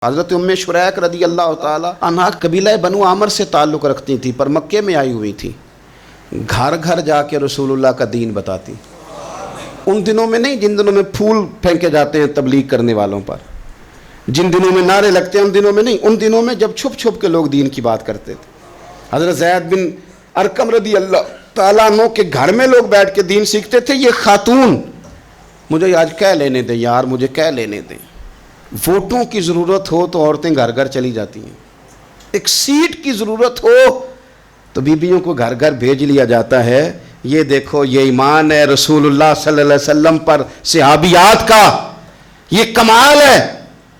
حضرت ام شریک رضی اللہ تعالیٰ عنہا قبیلہ بنو عامر سے تعلق رکھتی تھی پر مکے میں آئی ہوئی تھی، گھر گھر جا کے رسول اللہ کا دین بتاتی۔ ان دنوں میں نہیں جن دنوں میں پھول پھینکے جاتے ہیں تبلیغ کرنے والوں پر، جن دنوں میں نعرے لگتے ہیں ان دنوں میں نہیں، ان دنوں میں جب چھپ چھپ کے لوگ دین کی بات کرتے تھے۔ حضرت زید بن ارقم رضی اللہ تعالیٰ عنہ کے گھر میں لوگ بیٹھ کے دین سیکھتے تھے۔ یہ خاتون مجھے آج کہہ لینے دیں یار، مجھے کہہ لینے دیں، ووٹوں کی ضرورت ہو تو عورتیں گھر گھر چلی جاتی ہیں، ایک سیٹ کی ضرورت ہو تو بیویوں کو گھر گھر بھیج لیا جاتا ہے۔ یہ دیکھو یہ ایمان ہے رسول اللہ صلی اللہ علیہ وسلم پر صحابیات کا، یہ کمال ہے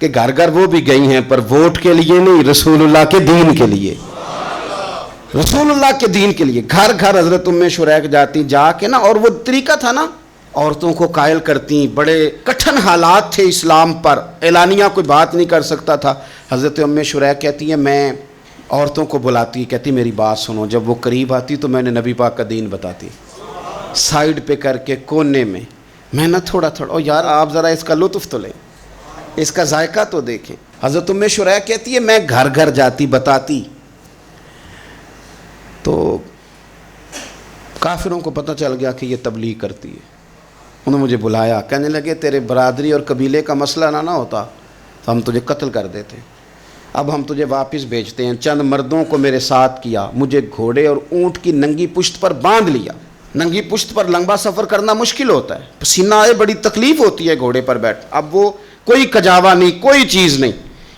کہ گھر گھر وہ بھی گئی ہیں پر ووٹ کے لیے نہیں، رسول اللہ کے دین کے لیے، رسول اللہ کے دین کے لیے گھر گھر حضرت ام شریک جاتی، جا کے نا، اور وہ طریقہ تھا نا، عورتوں کو قائل کرتی، بڑے کٹھن حالات تھے اسلام پر، اعلانیہ کوئی بات نہیں کر سکتا تھا۔ حضرت ام شریک کہتی ہے میں عورتوں کو بلاتی، کہتی میری بات سنو، جب وہ قریب آتی تو میں نے نبی پاک کا دین بتاتی، سائیڈ پہ کر کے کونے میں نہ تھوڑا تھوڑا، او یار آپ ذرا اس کا لطف تو لیں، اس کا ذائقہ تو دیکھیں۔ حضرت ام شریک کہتی ہے میں گھر گھر جاتی بتاتی، تو کافروں کو پتہ چل گیا کہ یہ تبلیغ کرتی ہے۔ انہوں نے مجھے بلایا، کہنے لگے تیرے برادری اور قبیلے کا مسئلہ نہ ہوتا تو ہم تجھے قتل کر دیتے، اب ہم تجھے واپس بھیجتے ہیں۔ چند مردوں کو میرے ساتھ کیا، مجھے گھوڑے اور اونٹ کی ننگی پشت پر باندھ لیا۔ ننگی پشت پر لمبا سفر کرنا مشکل ہوتا ہے، پسینہ آئے، بڑی تکلیف ہوتی ہے گھوڑے پر بیٹھ، اب وہ کوئی کجاوا نہیں، کوئی چیز نہیں،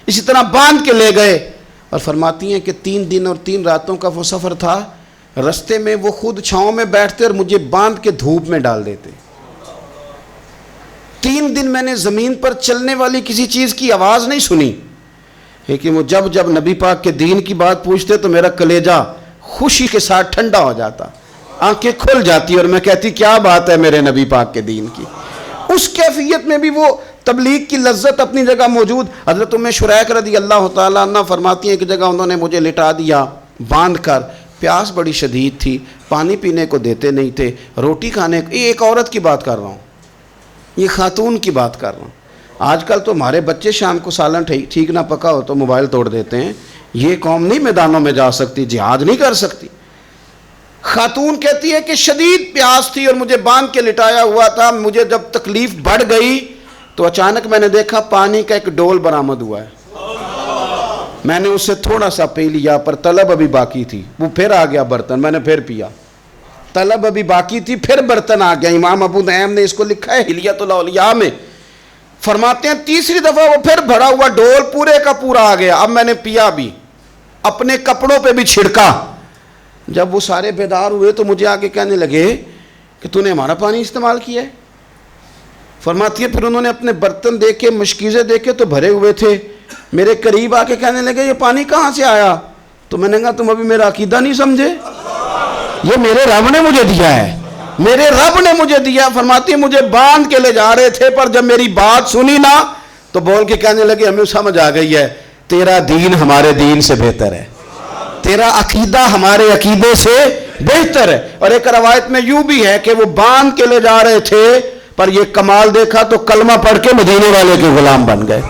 اسی طرح باندھ کے لے گئے۔ اور فرماتی ہیں کہ 3 دن اور 3 راتوں کا وہ سفر تھا، رستے میں وہ خود چھاؤں میں بیٹھتے اور مجھے باندھ کے دھوپ میں ڈال دیتے۔ 3 دن میں نے زمین پر چلنے والی کسی چیز کی آواز نہیں سنی، لیکن وہ جب نبی پاک کے دین کی بات پوچھتے تو میرا کلیجہ خوشی کے ساتھ ٹھنڈا ہو جاتا، آنکھیں کھل جاتی اور میں کہتی کیا بات ہے میرے نبی پاک کے دین کی۔ اس کیفیت میں بھی وہ تبلیغ کی لذت اپنی جگہ موجود۔ حضرت ام شریک رضی اللہ تعالیٰ عنہ فرماتی ہیں کہ جگہ انہوں نے مجھے لٹا دیا باندھ کر، پیاس بڑی شدید تھی، پانی پینے کو دیتے نہیں تھے، روٹی کھانے کو، یہ ایک عورت کی بات کر رہا ہوں، یہ خاتون کی بات کر رہا ہوں۔ آج کل تو ہمارے بچے شام کو سالن ٹھیک نہ پکا ہو تو موبائل توڑ دیتے ہیں، یہ قوم نہیں میدانوں میں جا سکتی، جہاد نہیں کر سکتی۔ خاتون کہتی ہے کہ شدید پیاس تھی اور مجھے باندھ کے لٹایا ہوا تھا، مجھے جب تکلیف بڑھ گئی تو اچانک میں نے دیکھا پانی کا ایک ڈول برآمد ہوا ہے، میں نے اس سے تھوڑا سا پی لیا پر طلب ابھی باقی تھی، وہ پھر آ گیا برتن، میں نے پھر پیا، طلب ابھی باقی تھی، پھر برتن آ گیا۔ امام ابو نعیم نے اس کو لکھا ہے حلیۃ الاولیاء میں، فرماتے ہیں تیسری دفعہ وہ پھر بھرا ہوا ڈول پورے کا پورا آ گیا، اب میں نے پیا بھی، اپنے کپڑوں پہ بھی چھڑکا۔ جب وہ سارے بیدار ہوئے تو مجھے آگے کہنے لگے کہ تو نے ہمارا پانی استعمال کیا ہے۔ فرماتی ہے پھر انہوں نے اپنے برتن دیکھے، مشکیزیں دیکھے تو بھرے ہوئے تھے، میرے قریب آ کے کہنے لگے یہ پانی کہاں سے آیا؟ تو میں نے کہا تم ابھی میرا عقیدہ نہیں سمجھے، یہ میرے رب نے مجھے دیا ہے، میرے رب نے مجھے دیا۔ فرماتی ہے مجھے باندھ کے لے جا رہے تھے پر جب میری بات سنی نا تو بول کے کہنے لگے ہمیں سمجھ آ گئی ہے تیرا دین ہمارے دین سے بہتر ہے، تیرا عقیدہ ہمارے عقیدے سے بہتر ہے۔ اور ایک روایت میں یوں بھی ہے کہ وہ باندھ کے لے جا رہے تھے پر یہ کمال دیکھا تو کلمہ پڑھ کے مدینے والے کے غلام بن گئے۔